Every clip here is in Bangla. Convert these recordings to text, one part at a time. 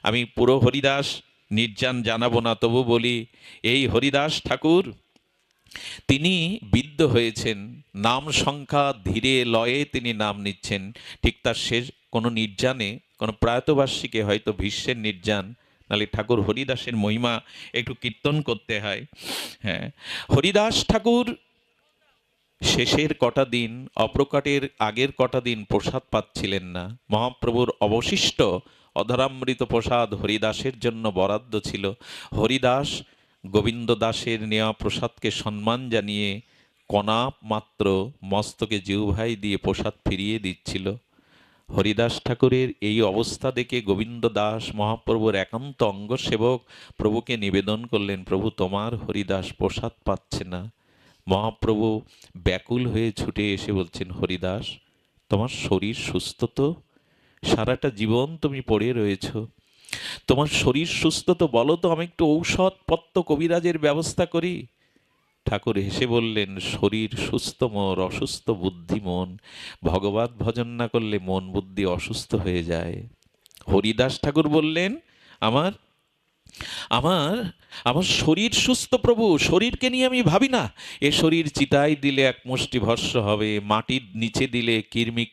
আমি পুরো হরিদাস নির্যান জানাবো না, তবু বলি এই হরিদাস ঠাকুর তিনি বিদ্ধ হয়েছেন, নাম সংখ্যা ধীরে লয়ে তিনি নাম নিচ্ছেন। ঠিক তার শেষ কোনো নির্জানে, কোনো প্রয়াতবার্ষিকে, হয়তো ভীষ্মের নির্জান, নালে ঠাকুর হরিদাসের মহিমা একটু কীর্তন করতে হয়। হ্যাঁ, হরিদাস ঠাকুর শেষের কটা দিন, অপ্রকাটের আগের কটা দিন প্রসাদ পাচ্ছিলেন না। মহাপ্রভুর অবশিষ্ট অধরামৃত প্রসাদ হরিদাসের জন্য বরাদ্দ ছিল। হরিদাস গোবিন্দ দাসের নেওয়া প্রসাদকে সম্মান জানিয়ে কণা মাত্র মস্তকে জিহ্বায় দিয়ে প্রসাদ ফিরিয়ে দিচ্ছিল। হরিদাস ঠাকুরের এই অবস্থা দেখে গোবিন্দ দাস মহাপ্রভুর একান্ত অঙ্গসেবক প্রভুকে নিবেদন করলেন, প্রভু তোমার হরিদাস প্রসাদ পাচ্ছে না। মহাপ্রভু ব্যাকুল হয়ে ছুটে এসে বলছেন, হরিদাস তোমার শরীর সুস্থ তো? সারাটা জীবন তুমি পড়ে রয়েছ, তোমার শরীর সুস্থ তো? বলো তো, আমি একটু ঔষধ পত্র কবিরাজের ব্যবস্থা করি। ঠাকুর হেসে বললেন, শরীর সুস্থ মোর, অসুস্থ বুদ্ধি মন। ভগবত ভজন না করলে মন বুদ্ধি অসুস্থ হয়ে যায়। হরিদাস ঠাকুর বললেন, আমার আমার আমার শরীর সুস্থ প্রভু, শরীরকে নিয়ে আমি ভাবি না। এ শরীর চিতায় দিলে এক মুষ্টি ভস্ম হবে, মাটির নিচে দিলে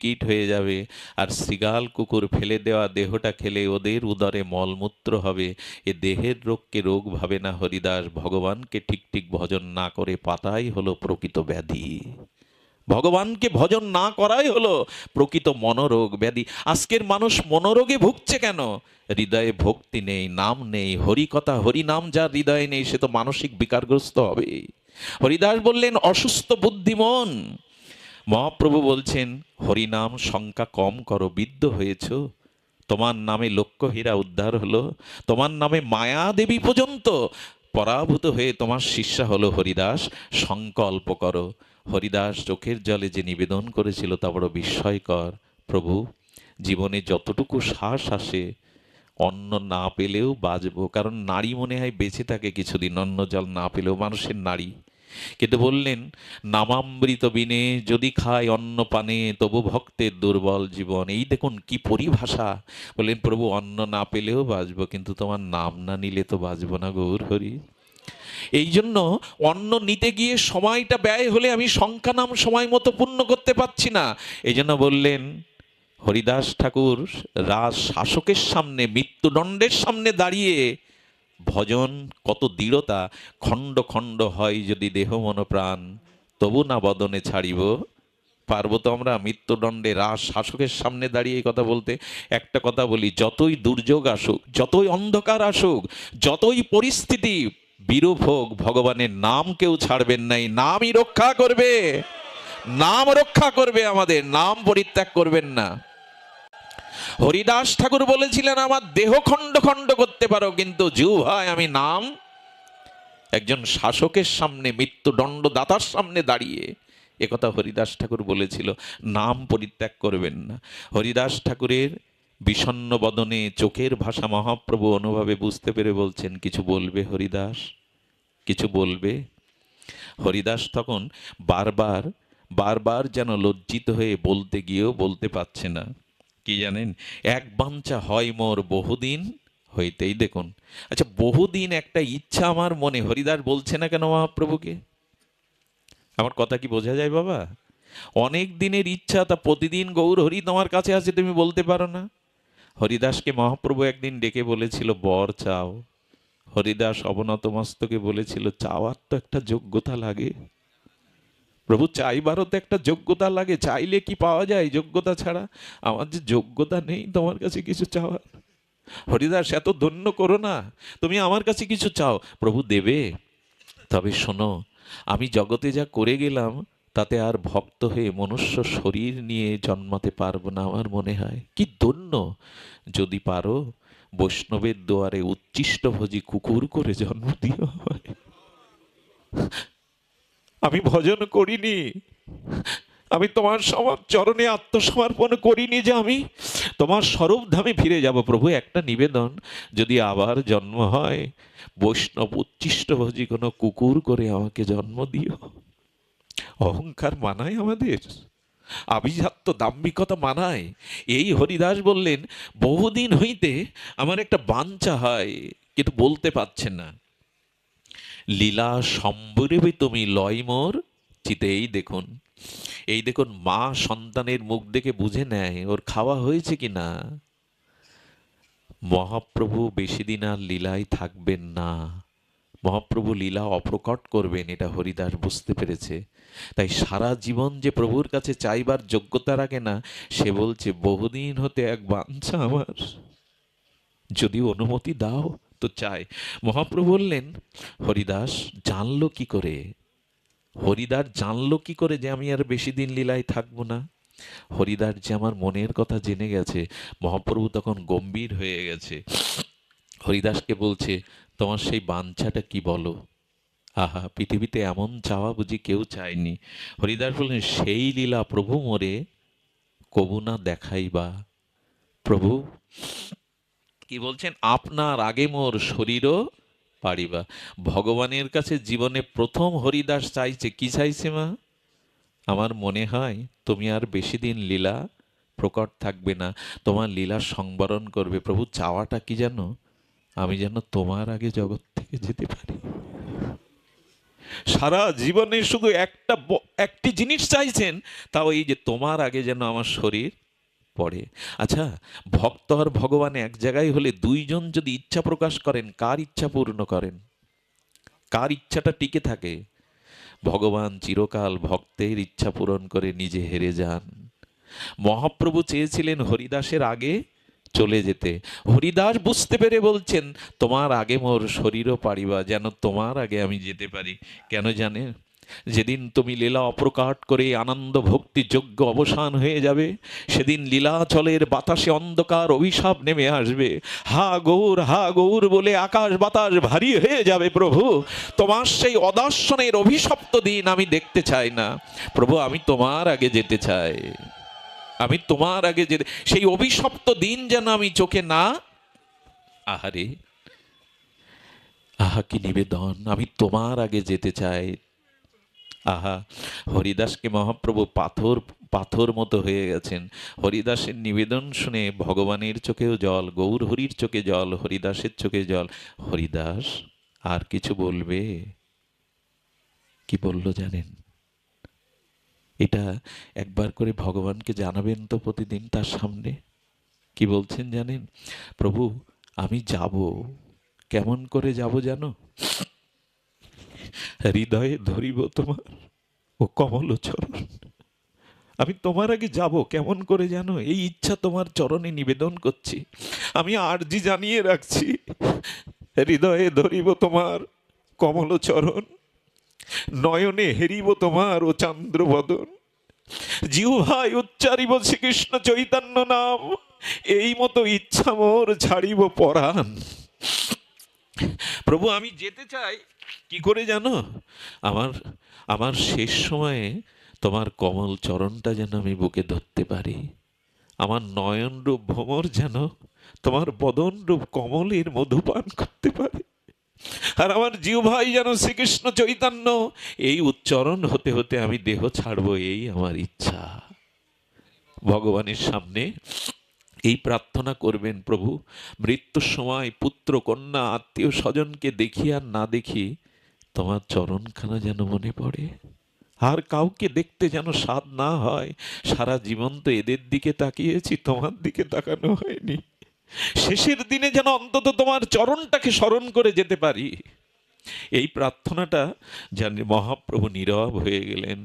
কীট হয়ে যাবে, আর শৃগাল কুকুর ফেলে দেওয়া দেহটা খেলে ওদের উদরে মলমূত্র হবে। এ দেহের রোগকে রোগ ভাবে না হরিদাস, ভগবানকে ঠিক ঠিক ভজন না করে পাতাই হলো প্রকৃত ব্যাধি। ভগবানকে ভজন না করাই হলো প্রকৃত মনোরোগ ব্যাধি। আজকের মানুষ মনোরোগে ভুগছে কেন? হৃদয়ে ভক্তি নেই, নাম নেই, হরিকথা হরিনাম যার হৃদয়ে নেই সে তো মানসিক বিকারগ্রস্ত হবে। হরিদাস বললেন, অসুস্থ বুদ্ধিমন। মহাপ্রভু বলছেন, হরিনাম সংখ্যা কম করো, বিদ্ধ হয়েছ। তোমার নামে লক্ষ্য হীরা উদ্ধার হলো, তোমার নামে মায়া দেবী পর্যন্ত পরাভূত হয়ে তোমার শিষ্যা হলো। হরিদাস সংকল্প করো। হরিদাস চোখের জলে যে নিবেদন করেছিল তা বড় বিস্ময়কর। প্রভু, জীবনে যতটুকু শ্বাস আসে অন্ন না পেলেও বাঁচবো, কারণ নারী মনে হয় বেঁচে থাকে কিছুদিন অন্ন জল না পেলেও, মানুষের নারী। কিন্তু বললেন, নামামৃত বিনে যদি খায় অন্ন পানে তবু ভক্তের দুর্বল জীবন। এই দেখুন কি পরিভাষা। বললেন, প্রভু অন্ন না পেলেও বাঁচবো, কিন্তু তোমার নাম না নিলে তো বাঁচবো না গৌর হরি। এই জন্য অন্ন নিতে গিয়ে সময়টা ব্যয় হলে আমি সংখ্যা নাম সময় মতো পূর্ণ করতে পারছি না। এই জন্য বললেন, হরিদাস ঠাকুর রাজ শাসকের সামনে, মৃত্যুদণ্ডের সামনে দাঁড়িয়ে ভজন কত দৃঢ়তা। খণ্ড খণ্ড হয় যদি দেহ মন প্রাণ, তবু না বদনে ছাড়িব। পারবো তো আমরা মৃত্যুদণ্ডে রাজ শাসকের সামনে দাঁড়িয়ে এই কথা বলতে? একটা কথা বলি, যতই দুর্যোগ আসুক, যতই অন্ধকার আসুক, যতই পরিস্থিতি বিরূপ হোক, ভগবানের নাম কেউ ছাড়বেন নাই। নামই রক্ষা করবে, নাম রক্ষা করবে আমাদের, নাম পরিত্যাগ করবেন না। হরিদাস ঠাকুর বলেছিলেন, আমার দেহ খণ্ড খণ্ড করতে পারো, কিন্তু জিহ্বায় আমি নাম। একজন শাসকের সামনে, মৃত্যুদণ্ডদাতার সামনে দাঁড়িয়ে একথা হরিদাস ঠাকুর বলেছিল, নাম পরিত্যাগ করবেন না। হরিদাস ঠাকুরের বিষণ্ণ বদনে চোখের ভাষা মহাপ্রভু অনুভবে বুঝতে পেরে বলছেন, কিছু বলবে হরিদাস, কিছু বলবে? হরিদাস তখন বারবার বারবার যেন লজ্জিত হয়ে বলতে গিয়েও বলতে পারছে না। কি জানেন, এক বাঞ্ছা হয় মোর বহুদিন হইতেই। দেখুন, আচ্ছা, বহুদিন একটা ইচ্ছা আমার মনে, হরিদাস বলছে না কেন মহাপ্রভুকে? আমার কথা কি বোঝা যায় বাবা? অনেক দিনের ইচ্ছা, তা প্রতিদিন গৌর হরি তোমার কাছে আছে, তুমি বলতে পারো না? হরিদাসকে মহাপ্রভু একদিন ডেকে বলেছিল, বর চাও। হরিদাস অবনত মস্তকে বলেছিল, চাওয়ার তো একটা যোগ্যতা লাগে প্রভু, চাইবারও তো একটা যোগ্যতা লাগে। চাইলে কি পাওয়া যায় যোগ্যতা ছাড়া? আমার যে যোগ্যতা নেই তোমার কাছে কিছু চাওয়ার। হরিদাস, এত ধন্য করো না, তুমি আমার কাছে কিছু চাও, প্রভু দেবে। তবে শোনো, আমি জগতে যা করে গেলাম তাতে আর ভক্ত হয়ে মনুষ্য শরীর নিয়ে জন্মাতে পারবো না আমার মনে হয়। কি ধন্য, যদি পারো বৈষ্ণবের দুয়ারে উচ্ছিষ্টভোজী কুকুর করে জন্ম দিও। আমি ভজন করিনি, আমি তোমার চরণে আত্মসমর্পণ করিনি যে আমি তোমার স্বরূপধামে ফিরে যাব। প্রভু, একটা নিবেদন, যদি আবার জন্ম হয় বৈষ্ণব উচ্ছিষ্টভোজী কোনো কুকুর করে আমাকে জন্ম দিও। অহংকার মানায় আমাদের? আভিজাত্য দাম্ভিকতা মানায়? এই হরিদাস বললেন, বহুদিন হইতে আমার একটা বাঞ্ছা হয়, কিন্তু বলতে পারছেন না। লীলা সম্বরে তুমি লয় মোর চিতে। এই দেখুন, মা সন্তানের মুখ দেখে বুঝে নেয় ওর খাওয়া হয়েছে কিনা। মহাপ্রভু বেশি দিন আর লীলায় থাকবেন না, মহাপ্রভু লীলা অপ্রকট করবেন, এটা হরিদাস বুঝতে পেরেছে। তাই সারা জীবন যে প্রভুর কাছে চাইবার যোগ্যতা রাখে না, সে বলছে বহুদিন হতে এক বাঞ্ছা আমার, যদি অনুমতি দাও তো চাই। মহাপ্রভু বললেন, হরিদাস জানলো কি করে, হরিদাস জানলো কি করে যে আমি আর বেশি দিন লীলায় থাকবো না? হরিদাস যে আমার মনের কথা জেনে গেছে। মহাপ্রভু তখন গম্ভীর হয়ে গেছে, হরিদাসকে বলছে, তোমার সেই বাঞ্ছাটা কি বলো? আহা, পৃথিবীতে এমন চাওয়া বুঝি কেউ চায়নি। হরিদাস বললেন, সেই লীলা প্রভু মোরে কবু না দেখাইবা। প্রভু কি বলছেন? আপনার আগে মোর শরীরও পারিবা। ভগবানের কাছে জীবনে প্রথম হরিদাস চাইছে, কি চাইছে মা? আমার মনে হয় তুমি আর বেশি দিন লীলা প্রকট থাকবে না, তোমার লীলা সংবরণ করবে। প্রভু চাওয়াটা কি জানো? আমি যেন তোমার আগে জগৎ থেকে যেতে পারি। সারা জীবনে শুধু একটি জিনিস চাইছেন, তাও এই যে তোমার আগে যেন আমার শরীর পড়ে। আচ্ছা, ভক্ত আর ভগবান এক জায়গায় হলে দুইজন যদি ইচ্ছা প্রকাশ করেন, কার ইচ্ছা পূর্ণ করেন? কার ইচ্ছাটা টিকে থাকে? ভগবান চিরকাল ভক্তের ইচ্ছা পূরণ করে নিজে হেরে যান। মহাপ্রভু চেয়েছিলেন হরিদাসের আগে চলে যেতে। হরিদাস বুঝতে পেরে বলছেন, তোমার আগে মোর শরীরও পারিবা, যেন তোমার আগে আমি যেতে পারি। কেন জানে? যেদিন তুমি লীলা অপ্রকাট করে আনন্দ ভক্তি যজ্ঞ অবসান হয়ে যাবে, সেদিন লীলাচলের বাতাসে অন্ধকার অভিশাপ নেমে আসবে। হা গৌর বলে আকাশ বাতাস ভারী হয়ে যাবে। প্রভু, তোমার সেই অদর্শনের অভিশপ্ত দিন আমি দেখতে চাই না। প্রভু, আমি তোমার আগে যেতে চাই, আমি তোমার আগে যেতে, সেই অভিশপ্ত দিন যেন আমি চোখে না। আহারে, আহা কি নিবেদন, আমি তোমার আগে যেতে চাই। আহা, হরিদাসকে মহাপ্রভু পাথর পাথর মতো হয়ে গেছেন। হরিদাসের নিবেদন শুনে ভগবানের চোখেও জল, গৌর হরির চোখে জল, হরিদাসের চোখে জল। হরিদাস আর কিছু বলবে? কি বলল জানেন? এটা একবার করে ভগবানকে জানাবেন তো প্রতিদিন তার সামনে। কি বলছেন জানেন? প্রভু, আমি যাব। কেমন করে যাব জানো? হৃদয়ে ধরিব তোমার ও কমল চরণ। আমি তোমার আগে যাব, কেমন করে জানো? এই ইচ্ছা তোমার চরণে নিবেদন করছি। আমি আরজি জানিয়ে রাখছি, হৃদয়ে ধরিব তোমার কমল চরণ, নয়নে হেরিব তোমার ও চান্দ্রবদন, জিহ্বায় উচ্চারিব শ্রীকৃষ্ণ চৈতন্য নাম, এই মতো ইচ্ছা মোর ছাড়িব পরাণ। প্রভু, আমি যেতে চাই, কি করে জানো? আমার আমার শেষ সময়ে তোমার কমল চরণটা যেন আমি বুকে ধরতে পারি, আমার নয়ন রূপ ভ্রমর যেন তোমার বদন রূপ কমলের মধুপান করতে পারে, আর আমার জিহ্বাই যেন শ্রীকৃষ্ণ চৈতন্য এই উচ্চারণ হতে হতে আমি দেহ ছাড়বো, এই আমার ইচ্ছা। ভগবানের সামনে এই প্রার্থনা করবেন, প্রভু, মৃত্যুর সময় পুত্র কন্যা আত্মীয় স্বজনকে দেখি আর না দেখি, তোমার চরণখানা যেন মনে পড়ে, আর কাউকে দেখতে যেন স্বাদ না হয়। সারা জীবন তো এদের দিকে তাকিয়েছি, তোমার দিকে তাকানো হয়নি। শেষের দিনে যেন অন্তত তোমার চরণটাকে স্মরণ করে যেতে পারি। এই প্রার্থনাটা জানি। মহাপ্রভু নীরব হয়ে গেলেন,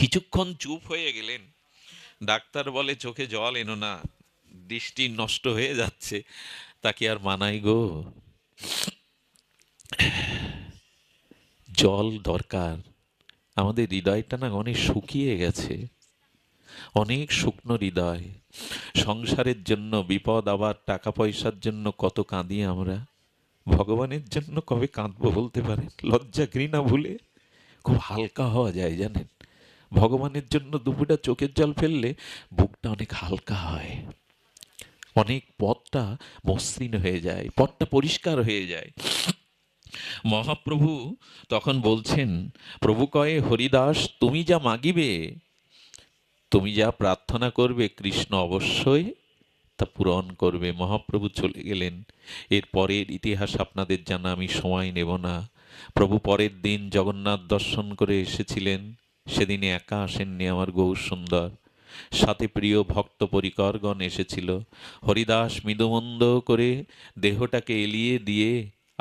কিছুক্ষণ চুপ হয়ে গেলেন। ডাক্তার বলে, চোখে জল এনো না, দৃষ্টি নষ্ট হয়ে যাচ্ছে। তাকে আর মানাই গো, জল দরকার। আমাদের হৃদয়টা না অনেক শুকিয়ে গেছে, অনেক শুকনো হৃদয়। সংসারের জন্য বিপদ, আবার টাকা পয়সার জন্য কত কাঁদি আমরা। ভগবানের জন্য কবে কাঁদবো বলতে পারেন? লজ্জা ঘৃণা ভুলে খুব হালকা হওয়া যায় জানেন। ভগবানের জন্য দুপুরটা চোখের জল ফেললে বুকটা অনেক হালকা হয়, অনেক পথটা মসৃণ হয়ে যায়, পথটা পরিষ্কার হয়ে যায়। মহাপ্রভু তখন বলছেন, প্রভু কয়ে, হরিদাস তুমি যা মাগিবে তুমি যা প্রার্থনা করবে কৃষ্ণ অবশ্যই তা পূরণ করবে। মহাপ্রভু চলে গেলেন। এর পরের ইতিহাস আপনাদের জানা, আমি সময় নেব না। প্রভু পরের দিন জগন্নাথ দর্শন করে এসেছিলেন। সেদিনে একা আসেননি আমার গৌর সুন্দর, সাথে প্রিয় ভক্ত পরিকরগণ এসেছিল। হরিদাস মৃদুমন্দ করে দেহটাকে এলিয়ে দিয়ে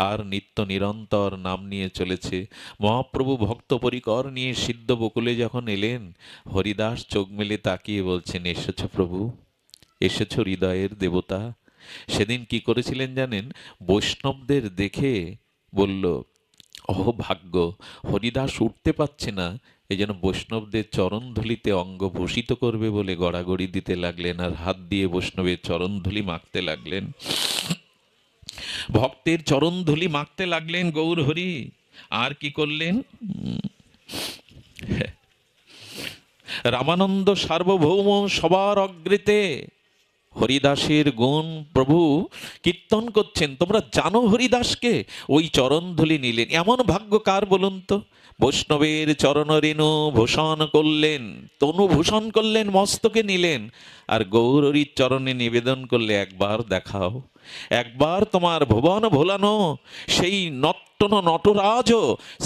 আর নিত্য নিরন্তর নাম নিয়ে চলেছে। মহাপ্রভু ভক্ত পরিকর নিয়ে সিদ্ধ বকুলে যখন এলেন, হরিদাস চোখ মেলে তাকিয়ে বলছেন, এসেছ প্রভু, এসেছ হৃদয়ের দেবতা। সেদিন কি করেছিলেন জানেন? বৈষ্ণবদের দেখে বলল, অহ ভাগ্য, হরিদাস উঠতে পারছে না, এই জন্য বৈষ্ণবদের চরণধুলিতে অঙ্গ ভূষিত করবে বলে গড়াগড়ি দিতে লাগলেন, আর হাত দিয়ে বৈষ্ণবের চরণধুলি মাখতে লাগলেন, ভক্তের চরণধুলি মাখতে লাগলেন গৌর হরি। আর কি করলেন? রামানন্দ সার্বভৌম সবার অগ্রেতে হরিদাসের গুণ প্রভু কীর্তন করছেন। তোমরা জানো হরিদাসকে? ওই চরণধুলি নিলেন। এমন ভাগ্য কার বলুন তো? বৈষ্ণবের চরণ রেণু ভূষণ করলেন, তনু ভূষণ করলেন, মস্তকে নিলেন, আর গৌরীর চরণে নিবেদন করলে, একবার দেখাও, একবার তোমার ভুবন ভোলানো সেই নর্তন নটরাজ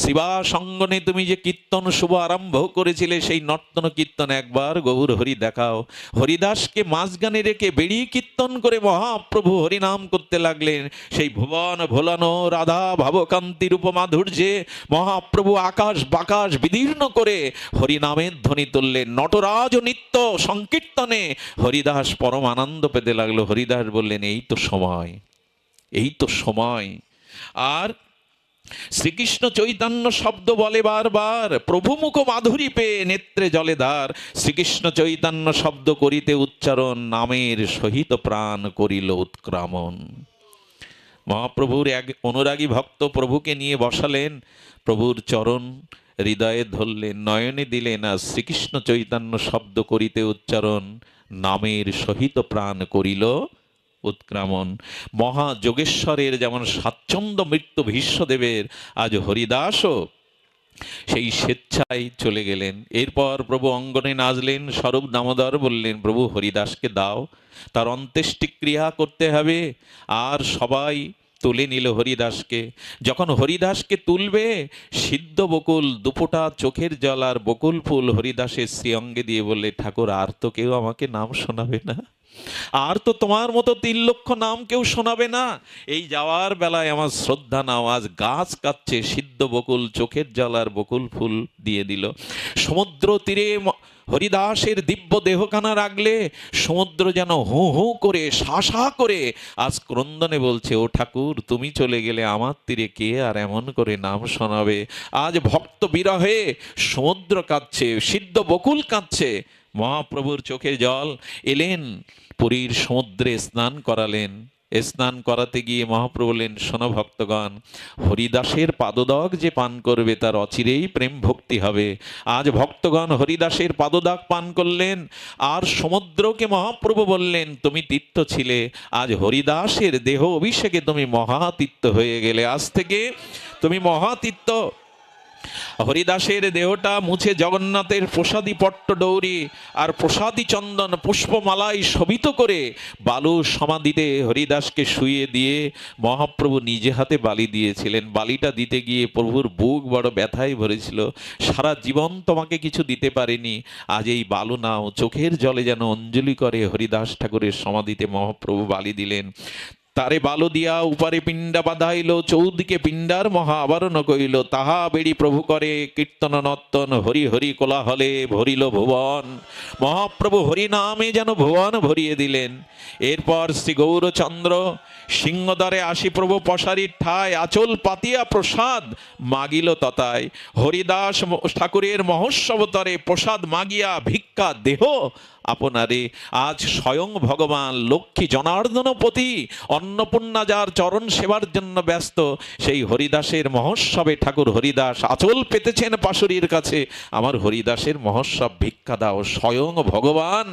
শিবা সঙ্গনে তুমি যে কীর্তন শুভ আরম্ভ করেছিলে, সেই নর্তন কীর্তন একবার গৌর হরি দেখাও। হরিদাসকে মাঝগানে রেখে বেড়ি কীর্তন করে মহাপ্রভু হরিনাম করতে লাগলেন। সেই ভুবন ভোলানো রাধা ভাবকান্তির উপমাধুর্যে মহাপ্রভু আকাশ বাকাশ বিদীর্ণ করে হরিনামের ধ্বনি তুললেন। নটরাজ নিত্য সংকীর্তনে হরিদাস পরম আনন্দ পেতে লাগলো। হরিদাস বললেন, এই তো সময়, এই তো সময়। আর শ্রীকৃষ্ণ চৈতন্য শব্দ বলে বারবার, প্রভু মুখ মাধুরী পেয়ে নেত্রে জলে ধার। শ্রীকৃষ্ণ চৈতন্য শব্দ করিতে উচ্চারণ, নামের সহিত প্রাণ করিল উৎক্রমণ। মহাপ্রভুর এক অনুরাগী ভক্ত প্রভুকে নিয়ে বসালেন, প্রভুর চরণ হৃদয়ে ধরলেন, নয়নে দিলেন, আর শ্রীকৃষ্ণ চৈতন্য শব্দ করিতে উচ্চারণ, নামের সহিত প্রাণ করিল উৎক্রমণ। মহাযোগেশ্বরের যেমন স্বাচ্ছন্দ্য মৃত্যু ভীষ্মদেবের, আজ হরিদাসও সেই স্বেচ্ছায় চলে গেলেন। এরপর প্রভু অঙ্গনে নাচলেন। স্বরূপ দামোদর বললেন, প্রভু হরিদাসকে দাও, তার অন্ত্যেষ্টিক্রিয়া করতে হবে। আর সবাই তুলে নিল হরিদাসকে। যখন হরিদাসকে তুলবে, সিদ্ধ বকুল দুপোটা চোখের জল আর বকুল ফুল হরিদাসের শ্রীঅঙ্গে দিয়ে বললে, ঠাকুর আর তো কেউ আমাকে নাম শোনাবে না, আর তো তোমার মতো 3 লক্ষ নাম কেউ শোনাবে না। এই যাওয়ার বেলায় আমার শ্রদ্ধা নাও। আজ গাছ কাচ্ছে, সিদ্ধ বকুল চোখের জল আর বকুল ফুল দিয়ে দিল। সমুদ্র তীরে হরিদাসের দিব্য দেহখানা রাখলে সমুদ্র যেন হু হু করে শাসা করে আজ ক্রন্দনে বলছে, ও ঠাকুর তুমি চলে গেলে আমার তীরে কে আর এমন করে নাম শোনাবে। আজ ভক্ত বিরহে সমুদ্র কাঁদছে, সিদ্ধ বকুল কাঁদছে। মহাপ্রভুর চোখে জল এলেন, পুরীর সমুদ্রে স্নান করালেন। স্নান করাতে গিয়ে মহাপ্রভু বললেন, শোনো ভক্তগণ, হরিদাসের পাদদাগ যে পান করবে তার অচিরেই প্রেম ভক্তি হবে। আজ ভক্তগণ হরিদাসের পাদদাগ পান করলেন। আর সমুদ্রকে মহাপ্রভু বললেন, তুমি তীর্থ ছিলে, আজ হরিদাসের দেহ অভিষেকে তুমি মহাতীর্থ হয়ে গেলে। আজ থেকে তুমি মহাতীর্থ। হরিদাসের দেহটা মুছে জগন্নাথের প্রসাদী পট্ট ডৌরি আর প্রসাদী চন্দন পুষ্পমালায় শোভিত করে বালু সমাধিতে হরিদাসকে শুইয়ে দিয়ে মহাপ্রভু নিজে হাতে বালি দিয়েছিলেন। বালিটা দিতে গিয়ে প্রভুর বুক বড় ব্যথায় ভরেছিল। সারা জীবন তোমাকে কিছু দিতে পারেনি, আজ এই বালু নাও। চোখের জলে যেন অঞ্জলি করে হরিদাস ঠাকুরের সমাধিতে মহাপ্রভু বালি দিলেন। তারে বালো দিয়া উপারে পিণ্ডা বাঁধাইল, চৌদিকে পিণ্ডার মহা আবরণ কইল। তাহা বেড়ি প্রভু করে কীর্তন নর্তন, হরি হরি কোলাহলে ভরিল ভুবন। মহাপ্রভু হরি নামে যেন ভুবন ভরিয়ে দিলেন। এরপর শ্রী গৌরচন্দ্র সিংহদ্বারে আসি প্রভু পশারির ঠায়, আচল পাতিয়া প্রসাদ মাগিল ততায়। হরিদাস ঠাকুরের মহোৎসবতরে প্রসাদ মাগিয়া ভিক্ষা দেহ আপনারে। আজ স্বয়ং ভগবান লক্ষ্মী জনার্দনপতি অন্নপূর্ণা যার চরণ সেবার জন্য ব্যস্ত, সেই হরিদাসের মহোৎসবে ঠাকুর হরিদাস আচল পেতেছেন পাশুরির কাছে। আমার হরিদাসের মহোৎসব ভিক্ষা দাও। স্বয়ং ভগবান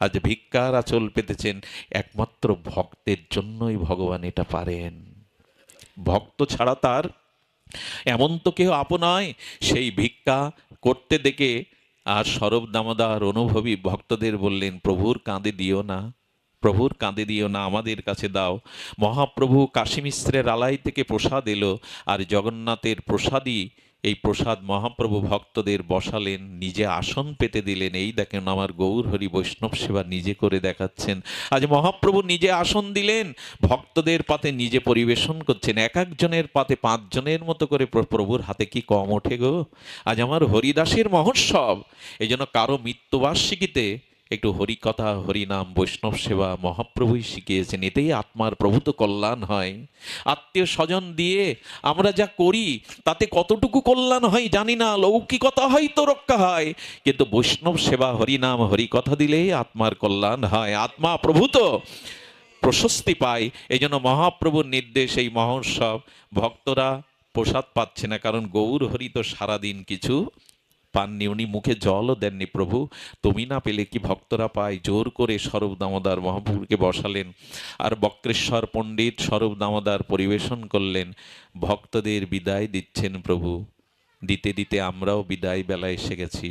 আজ ভিক্ষার আচল পেতেছেন। একমাত্র ভক্তের জন্যই ভগবান এটা পারেন। ভক্ত ছাড়া তার এমন তো কেউ আপনায়। সেই ভিক্ষা করতে দেখে আর স্বরূপ দামোদর অনুভবী ভক্তদের বললেন, প্রভুর কাঁধে দিও না, প্রভুর কাঁধে দিও না, আমাদের কাছে দাও। মহাপ্রভু কাশী মিশ্রের আলাই থেকে প্রসাদ এলো, আর জগন্নাথের প্রসাদই, এই প্রসাদ মহাপ্রভু ভক্তদের বসালেন, নিজে আসন পেতে দিলেন। এই দেখেন আমার গৌর হরি বৈষ্ণব সেবা নিজে করে দেখাচ্ছেন। আজ মহাপ্রভু নিজে আসন দিলেন, ভক্তদের পাতে নিজে পরিবেশন করছেন। এক একজনের পাতে 5 জনের মতো করে প্রভুর হাতে কি কম ওঠে গো? আজ আমার হরিদাসের মহোৎসব। এই জন্য কারো মৃত্যুবার্ষিকীতে একটু হরিকথা, হরিনাম, বৈষ্ণব সেবা মহাপ্রভুই শিখিয়েছেন। এতেই আত্মার প্রভূত কল্যাণ হয়। আত্মীয় স্বজন দিয়ে আমরা যা করি তাতে কতটুকু কল্যাণ হয় জানি না, লৌকিকতা হয়তো রক্ষা হয়, কিন্তু বৈষ্ণব সেবা, হরিনাম, হরিকথা দিলেই আত্মার কল্যাণ হয়, আত্মা প্রভূত প্রশস্তি পায়। এই জন্য মহাপ্রভুর নির্দেশ এই মহোৎসব। ভক্তরা প্রসাদ পাচ্ছে না, কারণ গৌর হরি তো সারাদিন কিছু পাননি, উনি মুখে জলও দেননি। প্রভু তুমি না পেলে কি ভক্তরা পায়? জোর করে স্বরূপ দামোদর মহাপ্রভুকে বসালেন, আর বক্রেশ্বর পণ্ডিত স্বরূপ দামোদর পরিবেশন করলেন। ভক্তদের বিদায় দিচ্ছেন প্রভু। দিতে দিতে আমরাও বিদায় বেলা এসে গেছি।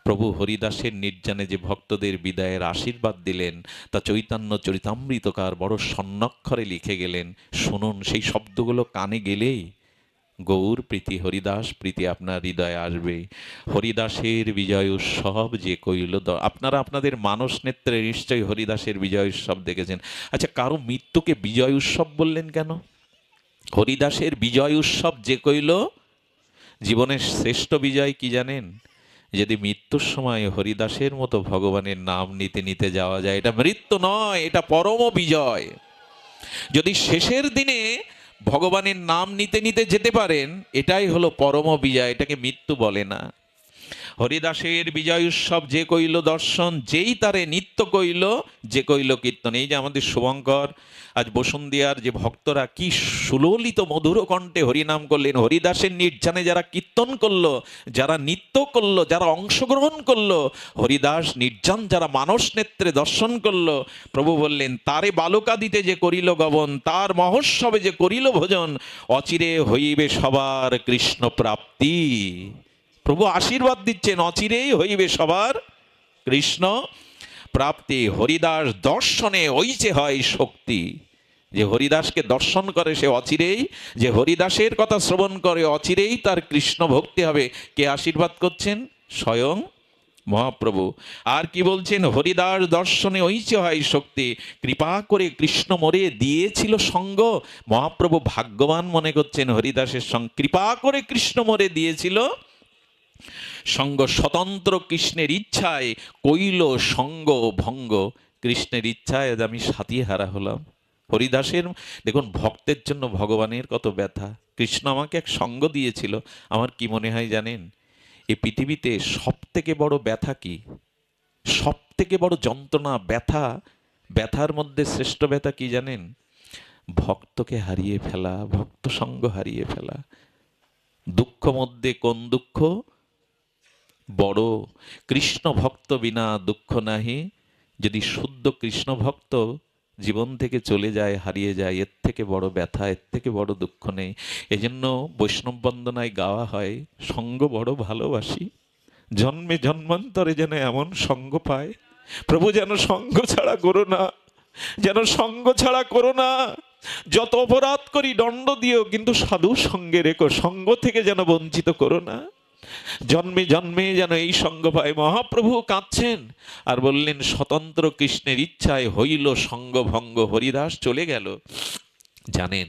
প্রভু হরিদাসের নির্জানে যে ভক্তদের বিদায়ের আশীর্বাদ দিলেন, তা চৈতন্য চরিতামৃতকার বড় স্বর্ণাক্ষরে লিখে গেলেন। শুনুন, সেই শব্দগুলো কানে গেলেই গৌর প্রীতি, হরিদাস প্রীতি আপনার হৃদয়ে আসবে। হরিদাসের বিজয় উৎসব যে কইল, আপনারা আপনাদের মানস নেত্রে নিশ্চয়ই হরিদাসের বিজয় উৎসব দেখেছেন। আচ্ছা, কারো মৃত্যুকে বিজয় উৎসব বললেন কেন? হরিদাসের বিজয় উৎসব যে কইল, জীবনের শ্রেষ্ঠ বিজয় কি জানেন? যদি মৃত্যুর সময় হরিদাসের মতো ভগবানের নাম নিতে নিতে যাওয়া যায়, এটা মৃত্যু নয়, এটা পরম বিজয়। যদি শেষের দিনে ভগবানের নাম নিতে নিতে যেতে পারেন, এটাই হলো পরম বিজয়, এটাকে মৃত্যু বলে না। হরিদাসের বিজয় উৎসব যে কইল দর্শন, যেই তারে নিত্য কইল, যে কইল কীর্তন। এই যে আমাদের শুভঙ্কর, আজ বসুন্ধিয়ার যে ভক্তরা কি সুললিত মধুর কণ্ঠে হরিনাম করলেন। হরিদাসের নির্জানে যারা কীর্তন করলো, যারা নৃত্য করলো, যারা অংশগ্রহণ করলো, হরিদাস নির্জান যারা মানস নেত্রে দর্শন করলো, প্রভু বললেন, তারে বালকা দিতে যে করিল গমন, তার মহোৎসবে যে করিল ভোজন, অচিরে হইবে সবার কৃষ্ণ প্রাপ্তি। প্রভু আশীর্বাদ দিচ্ছেন, অচিরেই হইবে সবার কৃষ্ণ প্রাপ্তি। হরিদাস দর্শনে ওইচে হয় শক্তি। যে হরিদাসকে দর্শন করে সে অচিরেই, যে হরিদাসের কথা শ্রবণ করে অচিরেই তার কৃষ্ণ ভক্তি হবে। কে আশীর্বাদ করছেন? স্বয়ং মহাপ্রভু। আর কি বলছেন? হরিদাস দর্শনে ওইচে হয় শক্তি, কৃপা করে কৃষ্ণ মোরে দিয়েছিল সঙ্গ। মহাপ্রভু ভাগ্যবান মনে করছেন হরিদাসের সঙ্গ, কৃপা করে কৃষ্ণ মোরে দিয়েছিল সঙ্গ। স্বতন্ত্র কৃষ্ণের ইচ্ছায় কইল সঙ্গ ভঙ্গ। কৃষ্ণের ইচ্ছায় আজ আমি সাথী হারা হলাম। হরিদাসের দেখুন, ভক্তের জন্য ভগবানের কত ব্যথা। কৃষ্ণ আমাকে এক সঙ্গ দিয়েছিল। আমার কি মনে হয় জানেন? এই পৃথিবীতে সব থেকে বড় ব্যথা কি? সব থেকে বড় যন্ত্রণা, ব্যথা। ব্যথার মধ্যে শ্রেষ্ঠ ব্যথা কি জানেন? ভক্তকে হারিয়ে ফেলা, ভক্ত সঙ্গ হারিয়ে ফেলা। দুঃখ মধ্যে কোন দুঃখ বড়? কৃষ্ণ ভক্ত বিনা দুঃখ নাহি। যদি শুদ্ধ কৃষ্ণ ভক্ত জীবন থেকে চলে যায়, হারিয়ে যায়, এর থেকে বড় ব্যথা, এর থেকে বড় দুঃখ নেই। এজন্য বৈষ্ণব বন্দনায় গাওয়া হয়, সঙ্গ বড় ভালোবাসি, জন্মে জন্মান্তরে যেন এমন সঙ্গ পায়। প্রভু যেন সঙ্গ ছাড়া করো না, যেন সঙ্গ ছাড়া করো না। যত অপরাধ করি দণ্ড দিও, কিন্তু সাধু সঙ্গে রেখো, সঙ্গ থেকে যেন বঞ্চিত করো না। জন্মে জন্মে যেন এই সঙ্গ পায়। মহাপ্রভু কাঁদছেন আর বললেন, স্বতন্ত্র কৃষ্ণের ইচ্ছায় হইল সঙ্গ ভঙ্গ। হরিদাস চলে গেল। জানেন,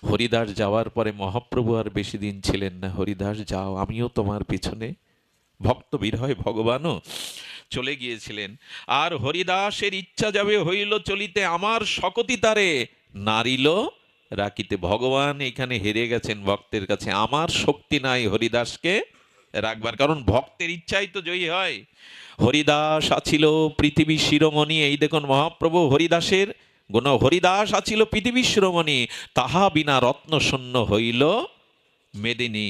হরিদাস যাওয়ার পরে মহাপ্রভু আর বেশি দিন ছিলেন না। হরিদাস যাও, আমিও তোমার পিছনে। ভক্ত বিরহে ভগবানও চলে গিয়েছিলেন। আর হরিদাসের ইচ্ছা যাবে হইল চলিতে, আমার শকতি তারে নারিল রাখিতে। ভগবান এখানে হেরে গেছেন ভক্তের কাছে। আমার শক্তি নাই হরিদাসকে রাখবার, কারণ ভক্তের ইচ্ছাই তো জয়ী হয়। হরিদাস আছিল পৃথিবী শিরোমণি। এই দেখুন মহাপ্রভু হরিদাসের গুণ। হরিদাস আছিল পৃথিবী শিরোমণি, তাহা বিনা রত্ন শূন্য হইল মেদিনী।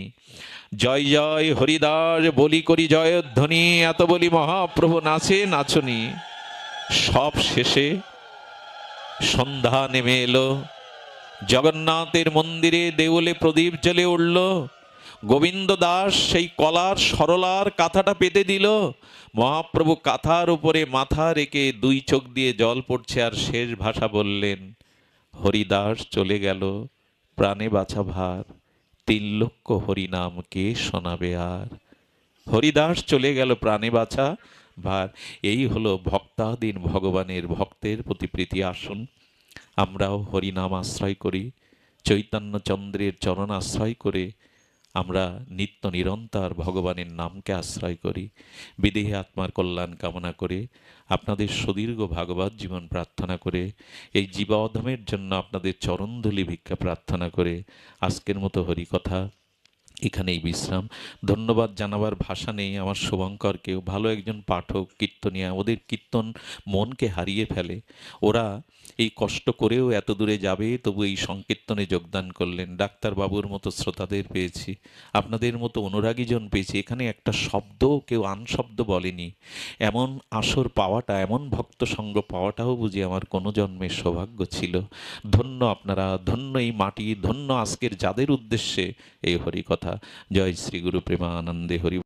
জয় জয় হরিদাস বলি করি জয়ধ্বনি, এত বলি মহাপ্রভু নাচে নাচনি। সব শেষে সন্ধ্যা নেমে এলো। জগন্নাথের মন্দিরে দেউলে প্রদীপ জ্বলে উঠল। গোবিন্দ দাস সেই কলার সরলার কাঁথাটা পেতে দিল। মহাপ্রভু কাঁথার উপরে মাথা রেখে দুই চোখ দিয়ে জল পড়ছে, আর শেষ ভাষা বললেন, হরিদাস চলে গেল, প্রাণে বাঁচা ভার, 3 লক্ষ হরিনাম কে শোনাবে আর। হরিদাস চলে গেল, প্রাণে বাঁচা ভার। এই হলো ভক্তাধীন ভগবানের ভক্তের প্রতি প্রীতি। আসুন আমরাও হরিনাম আশ্রয় করি, চৈতন্যচন্দ্রের চরণ আশ্রয় করে আমরা নিত্য নিরন্তর ভগবানের নামকে আশ্রয় করি। বিদেহী আত্মার কল্যাণ কামনা করে, আপনাদের সুদীর্ঘ ভাগবত জীবন প্রার্থনা করে, এই জীবাধমের জন্য আপনাদের চরণধূলি ভিক্ষা প্রার্থনা করে আজকের মতো হরিকথা এখানেই বিশ্রাম। ধন্যবাদ জানাবার ভাষা নেই আমার শুভঙ্করকেও। ভালো একজন পাঠক, কীর্তনিয়া, ওদের কীর্তন মনকে হারিয়ে ফেলে। ওরা এই কষ্ট করেও এত দূরে যাবে, তবু এই সংকীর্তনে যোগদান করলেন। ডাক্তারবাবুর মতো শ্রোতাদের পেয়েছি, আপনাদের মতো অনুরাগীজন পেয়েছি। এখানে একটা শব্দ কেউ আনশব্দ বলেনি। এমন আসর পাওয়াটা, এমন ভক্ত সঙ্গ পাওয়াটাও বুঝি আমার কোনো জন্মের সৌভাগ্য ছিল। ধন্য আপনারা, ধন্য এই মাটি, ধন্য আজকের যাদের উদ্দেশ্যে এই হরিকথা। জয় শ্রী গুরু প্রেমানন্দে হরি।